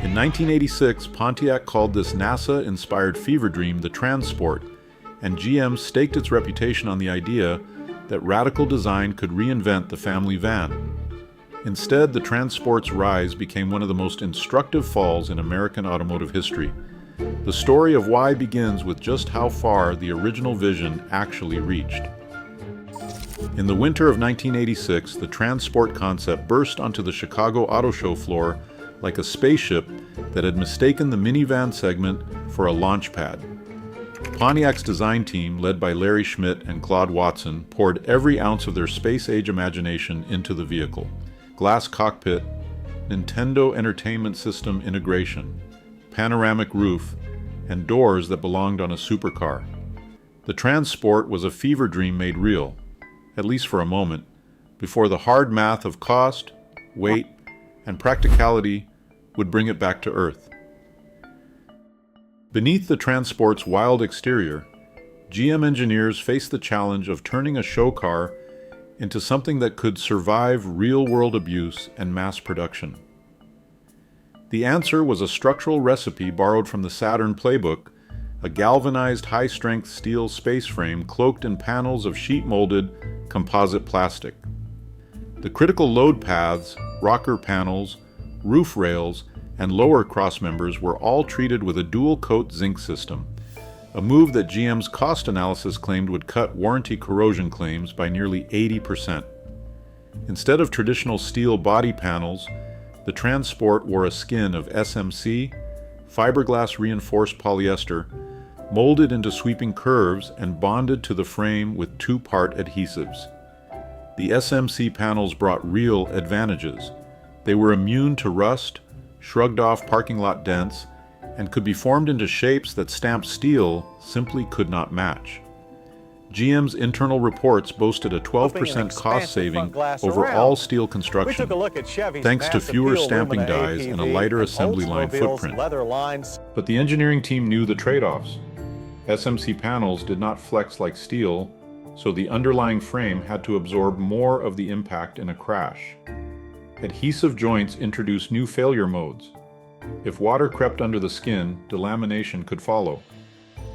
In 1986, Pontiac called this NASA-inspired fever dream the Trans Sport, and GM staked its reputation on the idea that radical design could reinvent the family van. Instead, the Trans Sport's rise became one of the most instructive falls in American automotive history. The story of why begins with just how far the original vision actually reached. In the winter of 1986, the Trans Sport concept burst onto the Chicago Auto Show floor like a spaceship that had mistaken the minivan segment for a launch pad. Pontiac's design team, led by Larry Schmidt and Claude Watson, poured every ounce of their space-age imagination into the vehicle. Glass cockpit, Nintendo Entertainment System integration, panoramic roof, and doors that belonged on a supercar. The Trans Sport was a fever dream made real, at least for a moment, before the hard math of cost, weight, and practicality would bring it back to earth. Beneath the Trans Sport's wild exterior, GM engineers faced the challenge of turning a show car into something that could survive real-world abuse and mass production. The answer was a structural recipe borrowed from the Saturn playbook, a galvanized high-strength steel space frame cloaked in panels of sheet-molded composite plastic. The critical load paths, rocker panels, roof rails, and lower crossmembers were all treated with a dual-coat zinc system, a move that GM's cost analysis claimed would cut warranty corrosion claims by nearly 80%. Instead of traditional steel body panels, the Trans Sport wore a skin of SMC, fiberglass reinforced polyester, molded into sweeping curves and bonded to the frame with two-part adhesives. The SMC panels brought real advantages. They were immune to rust, shrugged off parking lot dents, and could be formed into shapes that stamped steel simply could not match. GM's internal reports boasted a 12% cost saving over all steel construction, thanks to fewer stamping dies and a lighter assembly line footprint. But the engineering team knew the trade-offs. SMC panels did not flex like steel, so the underlying frame had to absorb more of the impact in a crash. Adhesive joints introduced new failure modes. If water crept under the skin, delamination could follow.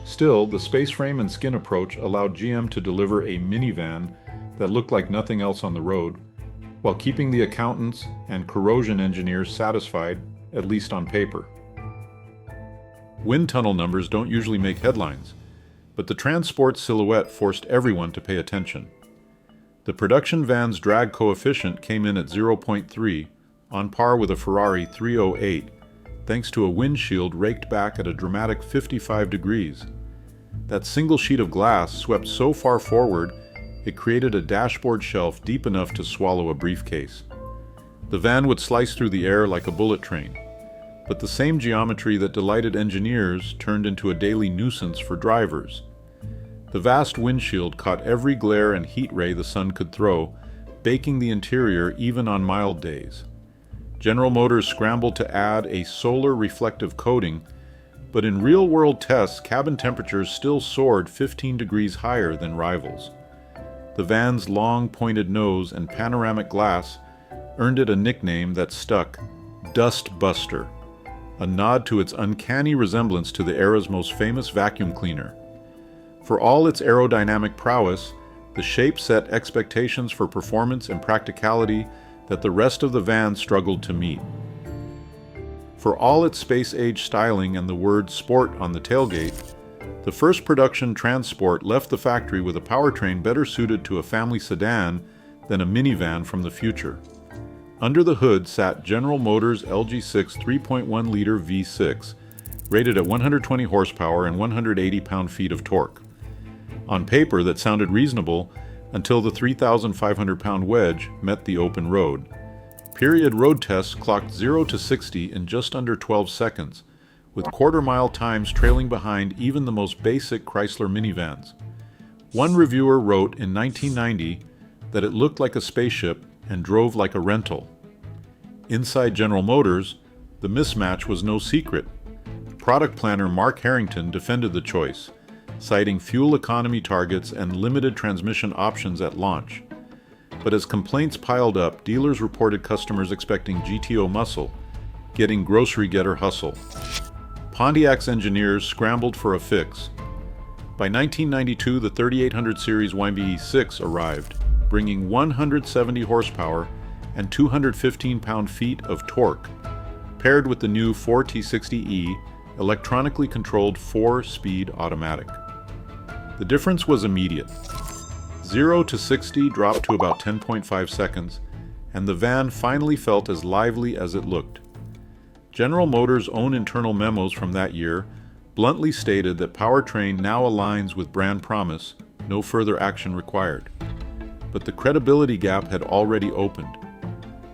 Still, the space frame and skin approach allowed GM to deliver a minivan that looked like nothing else on the road, while keeping the accountants and corrosion engineers satisfied, at least on paper. Wind tunnel numbers don't usually make headlines, but the Trans Sport silhouette forced everyone to pay attention. The production van's drag coefficient came in at 0.3, on par with a Ferrari 308, thanks to a windshield raked back at a dramatic 55 degrees. That single sheet of glass swept so far forward, it created a dashboard shelf deep enough to swallow a briefcase. The van would slice through the air like a bullet train, but the same geometry that delighted engineers turned into a daily nuisance for drivers. The vast windshield caught every glare and heat ray the sun could throw, baking the interior even on mild days. General Motors scrambled to add a solar reflective coating, but in real-world tests, cabin temperatures still soared 15 degrees higher than rivals. The van's long, pointed nose and panoramic glass earned it a nickname that stuck, Dustbuster, a nod to its uncanny resemblance to the era's most famous vacuum cleaner. For all its aerodynamic prowess, the shape set expectations for performance and practicality that the rest of the van struggled to meet. For all its space-age styling and the word sport on the tailgate, the first production Trans Sport left the factory with a powertrain better suited to a family sedan than a minivan from the future. Under the hood sat General Motors LG6 3.1-liter V6, rated at 120 horsepower and 180 pound-feet of torque. On paper, that sounded reasonable until the 3,500-pound wedge met the open road. Period road tests clocked 0 to 60 in just under 12 seconds, with quarter-mile times trailing behind even the most basic Chrysler minivans. One reviewer wrote in 1990 that it looked like a spaceship and drove like a rental. Inside General Motors, the mismatch was no secret. Product planner Mark Harrington defended the choice, citing fuel economy targets and limited transmission options at launch. But as complaints piled up, dealers reported customers expecting GTO muscle, getting grocery getter hustle. Pontiac's engineers scrambled for a fix. By 1992, the 3800 series YBE6 arrived, bringing 170 horsepower and 215 pound-feet of torque, paired with the new 4T60E electronically controlled 4-speed automatic. The difference was immediate. 0 to 60 dropped to about 10.5 seconds, and the van finally felt as lively as it looked. General Motors' own internal memos from that year bluntly stated that Powertrain now aligns with brand promise, no further action required. But the credibility gap had already opened.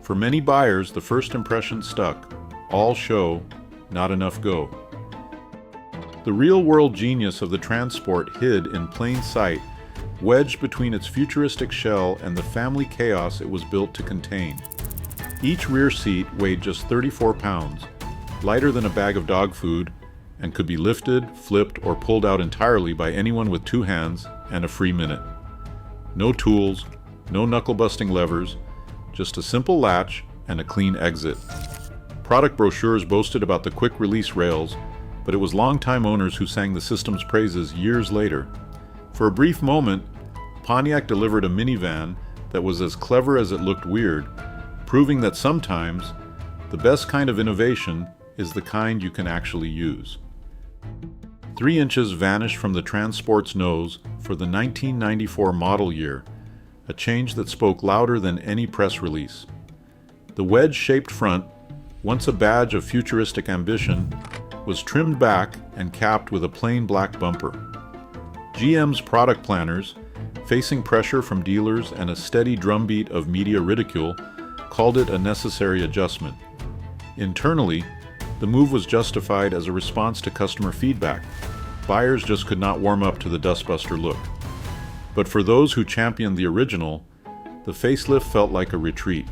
For many buyers, the first impression stuck: all show, not enough go. The real-world genius of the Transport hid in plain sight, wedged between its futuristic shell and the family chaos it was built to contain. Each rear seat weighed just 34 pounds, lighter than a bag of dog food, and could be lifted, flipped, or pulled out entirely by anyone with 2 hands and a free minute. No tools, no knuckle-busting levers, just a simple latch and a clean exit. Product brochures boasted about the quick-release rails, but it was longtime owners who sang the system's praises years later. For a brief moment, Pontiac delivered a minivan that was as clever as it looked weird, proving that sometimes the best kind of innovation is the kind you can actually use. 3 inches vanished from the Transport's nose for the 1994 model year, a change that spoke louder than any press release. The wedge-shaped front, once a badge of futuristic ambition, was trimmed back and capped with a plain black bumper. GM's product planners, facing pressure from dealers and a steady drumbeat of media ridicule, called it a necessary adjustment. Internally, the move was justified as a response to customer feedback. Buyers just could not warm up to the Dustbuster look. But for those who championed the original, the facelift felt like a retreat.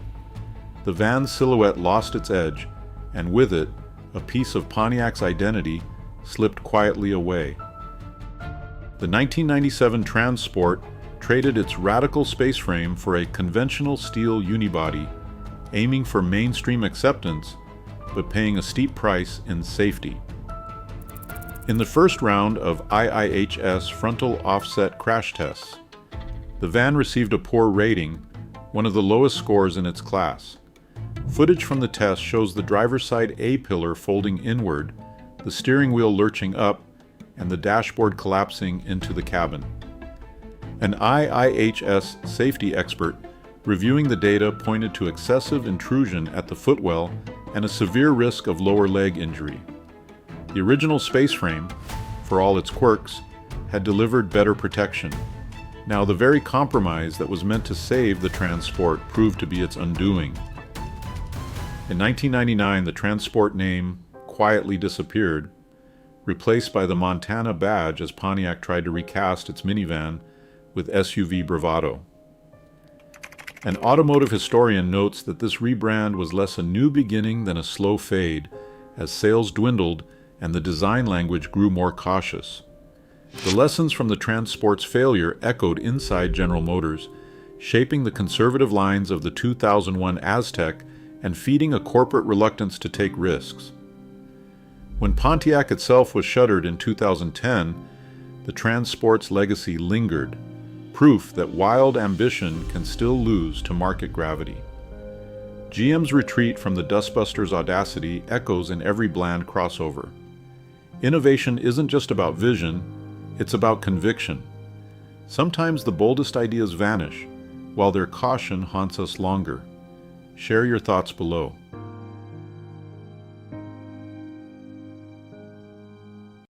The van's silhouette lost its edge, and with it, a piece of Pontiac's identity slipped quietly away. The 1997 Trans Sport traded its radical spaceframe for a conventional steel unibody, aiming for mainstream acceptance, but paying a steep price in safety. In the first round of IIHS frontal offset crash tests, the van received a poor rating, one of the lowest scores in its class. Footage from the test shows the driver's side A-pillar folding inward, the steering wheel lurching up, and the dashboard collapsing into the cabin. An IIHS safety expert reviewing the data pointed to excessive intrusion at the footwell and a severe risk of lower leg injury. The original spaceframe, for all its quirks, had delivered better protection. Now the very compromise that was meant to save the Transport proved to be its undoing. In 1999, the Transport name quietly disappeared, replaced by the Montana badge as Pontiac tried to recast its minivan with SUV bravado. An automotive historian notes that this rebrand was less a new beginning than a slow fade, as sales dwindled and the design language grew more cautious. The lessons from the Transport's failure echoed inside General Motors, shaping the conservative lines of the 2001 Aztek and feeding a corporate reluctance to take risks. When Pontiac itself was shuttered in 2010, the Transport's legacy lingered, proof that wild ambition can still lose to market gravity. GM's retreat from the Dustbuster's audacity echoes in every bland crossover. Innovation isn't just about vision, it's about conviction. Sometimes the boldest ideas vanish, while their caution haunts us longer. Share your thoughts below.